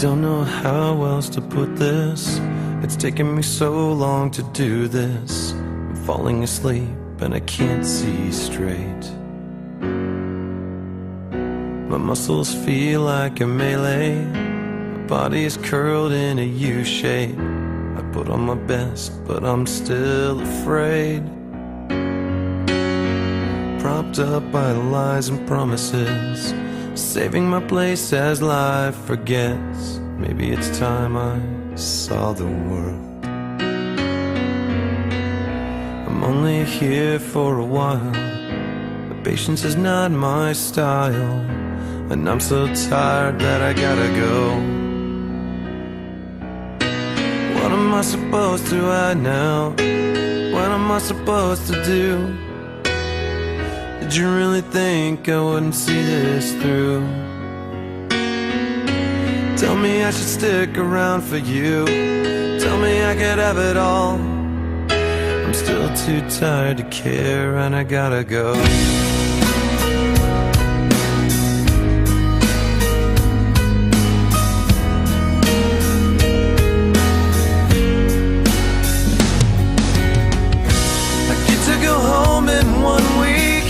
don't know how else to put this. It's taken me so long to do this. I'm falling asleep and I can't see straight. My muscles feel like a melee. My body is curled in a U shape. I put on my best, but I'm still afraid. Propped up by lies and promises, saving my place as life forgets. Maybe it's time I saw the world. I'm only here for a while, but patience is not my style, and I'm so tired that I gotta go. What am I supposed to hide now? What am I supposed to do? Did you really think I wouldn't see this through? Tell me I should stick around for you. Tell me I could have it all. I'm still too tired to care and I gotta go. I get to go home in 1 week,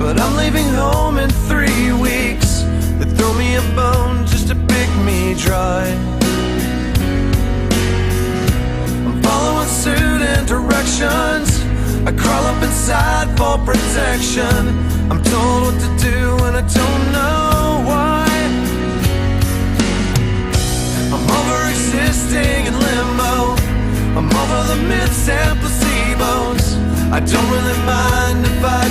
but I'm leaving home in 3 weeks. They throw me a bone just to pick me dry. I'm following suit and directions. I crawl up inside for protection. I'm told what to do and I don't know why. I'm over existing in limbo. I'm over the myths and placebos. I don't really mind if I